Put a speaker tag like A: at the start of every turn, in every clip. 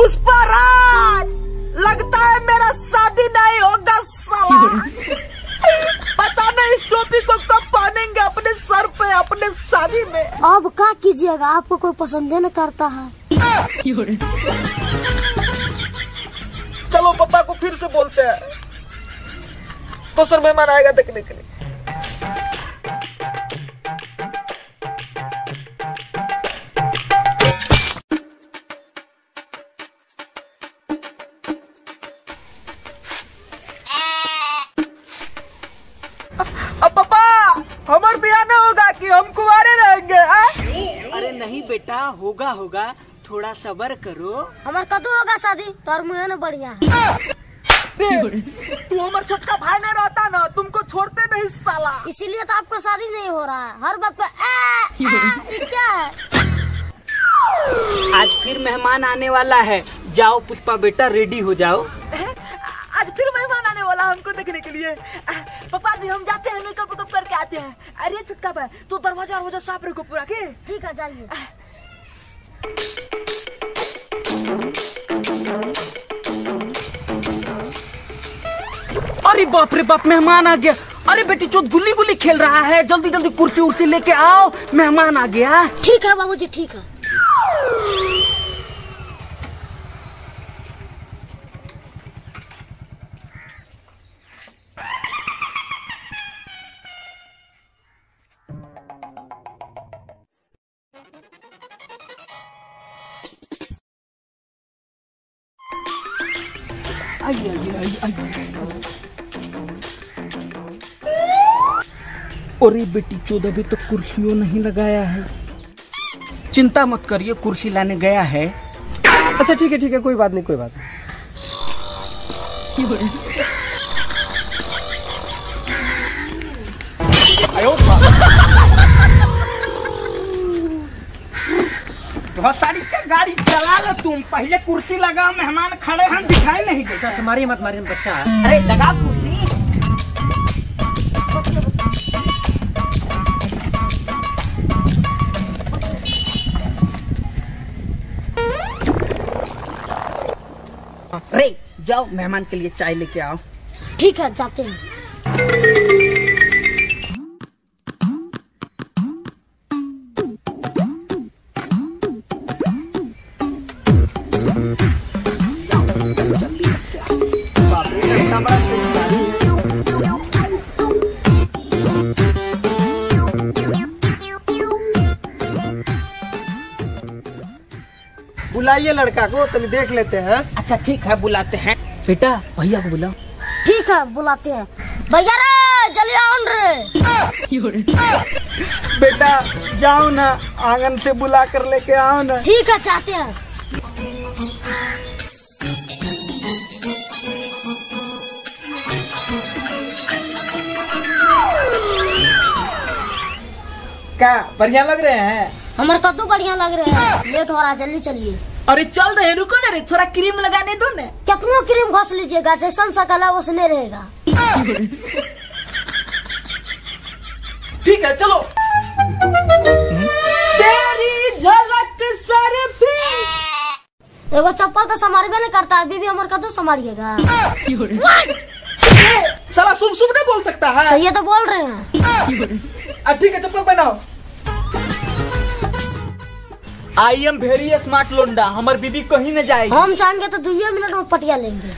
A: पुष्पराज, लगता है मेरा शादी नहीं होगा साला। पता नहीं इस टोपी को कब पहनेंगे अपने सर पे अपने शादी में।
B: अब क्या कीजिएगा, आपको कोई पसंद न करता है।
A: चलो पापा को फिर से बोलते हैं, दूसरा मेहमान आएगा देखने के लिए। अब पापा हमार ब्याह न होगा कि हम कुंवारे रहेंगे?
C: अरे नहीं बेटा, होगा होगा, थोड़ा सब्र करो।
B: हमार कदू होगा शादी, तोर मुँह न बढ़िया है।
A: तू हमार छोटका भाई नहीं रहता ना, तुमको छोड़ते नहीं साला।
B: इसीलिए तो आपको शादी नहीं हो रहा है। हर बात पे ये क्या है?
C: आज फिर मेहमान आने वाला है। जाओ पुष्पा बेटा, रेडी हो जाओ।
A: आज फिर मेहमान आने वाला हमको देखने के लिए। पापा जी हम जाते हैं, मेकअप वेकअप करके आते हैं। अरे छोटका भाई तू दरवाजा साफ रखो पूरा के।
B: ठीक है जाइए।
C: अरे बाप रे बाप, मेहमान आ गया। अरे बेटी चोट गुल्ली गुल्ली खेल रहा है, जल्दी जल्दी कुर्सी उर्सी लेके आओ, मेहमान आ गया।
B: ठीक है बाबूजी, ठीक है।
C: अरे बेटी चोद अभी तो कुर्सियों नहीं लगाया है। चिंता मत करिए, कुर्सी लाने गया है।
D: अच्छा ठीक है, कोई बात नहीं, कोई बात नहीं।
C: बहुत सारी गाड़ी चला लो तुम, पहले कुर्सी लगाओ, मेहमान खड़े हैं दिखाई नहीं देता।
D: मारिए मत बच्चा।
C: अरे लगा कुर्सी। रे जाओ मेहमान के लिए चाय लेके आओ।
B: ठीक है जाते हैं।
D: बुलाइए लड़का को, तभी देख लेते हैं।
C: अच्छा ठीक है, बुलाते हैं। बेटा भैया को बुलाओ।
B: ठीक है बुलाते हैं। भैया रे जल्दी आओ रे।
D: बेटा जाओ ना, आंगन से बुला कर लेके आओ ना।
B: ठीक है चाहते हैं।
A: क्या बढ़िया लग रहे हैं?
B: हमारे कद्दू बढ़िया लग रहे हैं। लेट हो रहा, जल्दी चलिए।
A: अरे चल रहे, रुको ना रे, थोड़ा क्रीम लगाने दो ना।
B: कितना क्रीम घस लीजिएगा, जैसा सकल है वैसने रहेगा।
A: ठीक है चलो। तेरी झलक सरफी।
B: एगो चप्पल तो संभालबे नहीं करता, अभी भी हमारे कद्दू संभालिएगा।
A: साला शुभ नहीं बोल सकता है।
B: सही है तो बोल रहे हैं।
A: ठीक है चप्पल पहनाओ।
C: आई एम वेरी स्मार्ट लोंडा, हमार बीबी कहीं न जाएगी।
B: हम चाहेंगे तो 2 मिनट में पटिया लेंगे।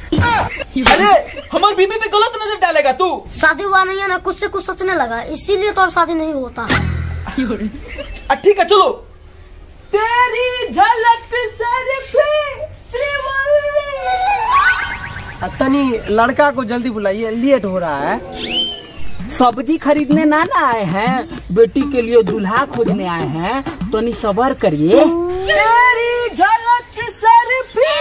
A: अरे हमारी बीबी पे गलत नजर डालेगा तू।
B: शादी हुआ नहीं है ना, कुछ से कुछ सोचने लगा, इसीलिए तो और शादी नहीं होता।
A: ठीक है चलो। तेरी झलक सरफी
D: तनी लड़का को जल्दी बुलाइए, लेट हो रहा है।
C: सब्जी खरीदने ना आए हैं, बेटी के लिए दूल्हा खोजने आए हैं, तो नहीं सबर करिए।
A: तेरी झलक सरफी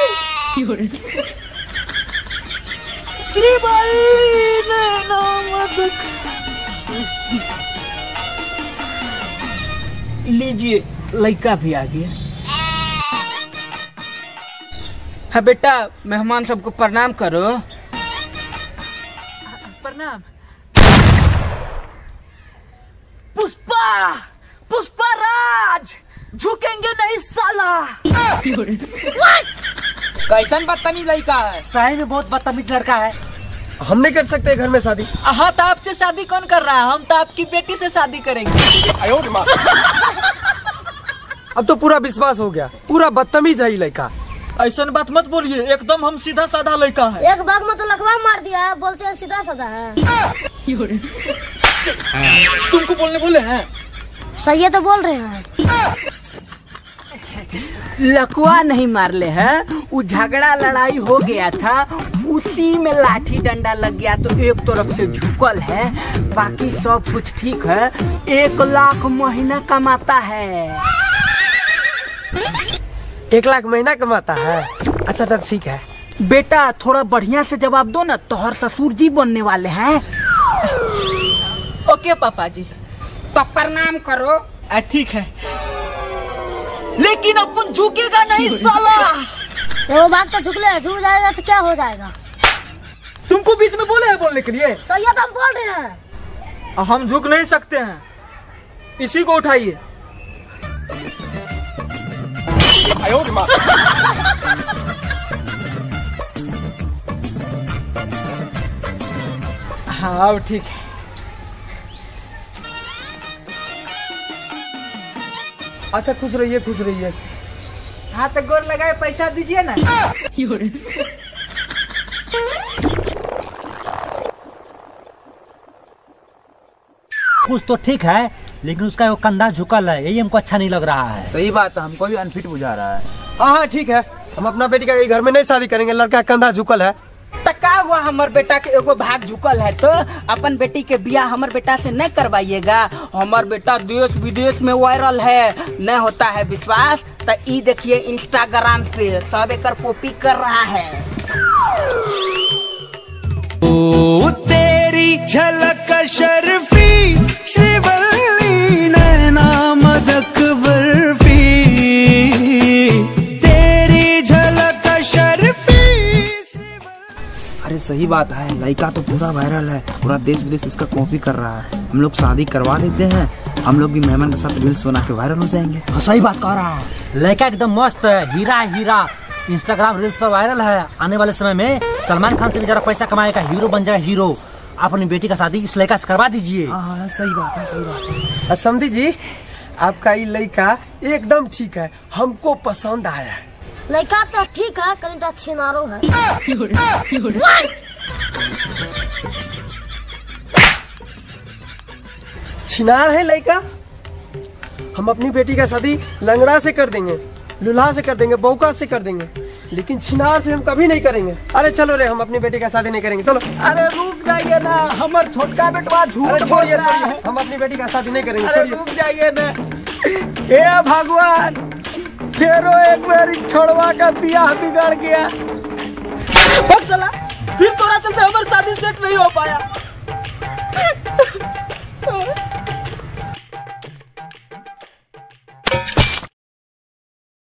C: लीजिए, लड़का भी आ गया है। बेटा मेहमान सबको प्रणाम करो।
A: प्रणाम। पुष्पराज झुकेंगे नहीं साला।
C: कैसन बदतमीज लड़का है?
E: सही में बहुत बदतमीज लड़का है।
D: हम नहीं कर सकते घर में शादी।
A: हाँ तो आपसे शादी कौन कर रहा है? हम तो आपकी बेटी से शादी करेंगे।
D: अब तो पूरा विश्वास हो गया, पूरा बदतमीज है ये लड़का।
A: ऐसा बात मत बोलिए, एकदम हम सीधा साधा लड़का है।
B: एक बार में तो लखवा मार दिया है, बोलते हैं सीधा साधा है।
A: तुमको बोलने बोले हैं?
B: सही है तो बोल रहे हैं।
C: लकवा नहीं मारले है, वो झगड़ा लड़ाई हो गया था, उसी में लाठी डंडा लग गया तो एक तरफ से झुकल है, बाकी सब कुछ ठीक है। 1 लाख महीना कमाता है।
D: 1 लाख महीना कमाता है? अच्छा तो ठीक है।
C: बेटा थोड़ा बढ़िया से जवाब दो ना, तोहर ससुर जी बनने वाले हैं।
A: ओके पापा जी।
C: तो प्रणाम करो।
A: ठीक है, लेकिन अपन झुकेगा नहीं साला।
B: वो बात तो झुक झुक जाएगा तो क्या हो जाएगा?
A: तुमको बीच में बोले हैं बोलने के लिए?
B: सही है तो हम बोल रहे हैं।
A: हम झुक नहीं सकते हैं, इसी को उठाइए। हाँ अब ठीक है।
D: अच्छा खुश रहिए, खुश रहिए।
A: हाँ तो गोर लगाए, पैसा दीजिए ना।
E: कुछ तो ठीक है, लेकिन उसका वो कंधा झुकल है, यही हमको अच्छा नहीं लग रहा है।
C: सही बात है, हमको भी अनफिट बुझा रहा है।
D: हाँ ठीक है, हम अपना बेटी का घर में नहीं शादी करेंगे, लड़का कंधा झुकल है।
C: तका हुआ हमर बेटा के एगो भाग झुकल है तो अपन बेटी के बियाह हमर बेटा से नहीं करवाइएगा। हमर बेटा देश विदेश में वायरल है, नहीं होता है विश्वास तो ई देखिए इंस्टाग्राम पे सब एक कॉपी कर रहा है।
F: ओ तेरी झलक शर्फी श्रीवल्ली नैना मदक बर्फी, तेरी झलक शर्फी।
G: अरे सही बात है, लड़का तो पूरा वायरल है, पूरा देश विदेश इसका कॉपी कर रहा है। हम लोग शादी करवा देते हैं, हम लोग भी मेहमान के साथ रील्स बना के वायरल हो जाएंगे।
E: सही बात कह रहा है, लड़का एकदम मस्त है, हीरा हीरा। इंस्टाग्राम रील्स पर वायरल है। आने वाले समय में सलमान खान से भी जरा पैसा कमाएगा, हीरो बन जाए हीरो। अपनी बेटी का शादी इस लड़का से करवा दीजिए।
G: हाँ सही बात है, सही बात है।
D: समझी जी, आपका ये लड़का एकदम ठीक है, हमको पसंद आया है।
B: लड़का तो ठीक है, कहीं छिनारो है।
D: छिनार है लड़का? हम अपनी बेटी का शादी लंगड़ा से कर देंगे, लुल्हा से कर देंगे, बौका से कर देंगे, लेकिन छिनार से हम कभी नहीं करेंगे। अरे चलो रे, हम अपनी बेटी का शादी नहीं करेंगे, चलो।
A: अरे रुक जाइए ना, हमार छोटका बेटवा झूठ बोल रहा है।
D: हम अपनी बेटी का शादी नहीं करेंगे,
A: अरे
D: छोड़िए।
A: रुक जाइए ना। हे भगवान, फेरो एक बार छोड़वा का बियाह बिगड़ गया। बक साला, फिर तोरा चलते हमारी शादी सेट नहीं हो पाया।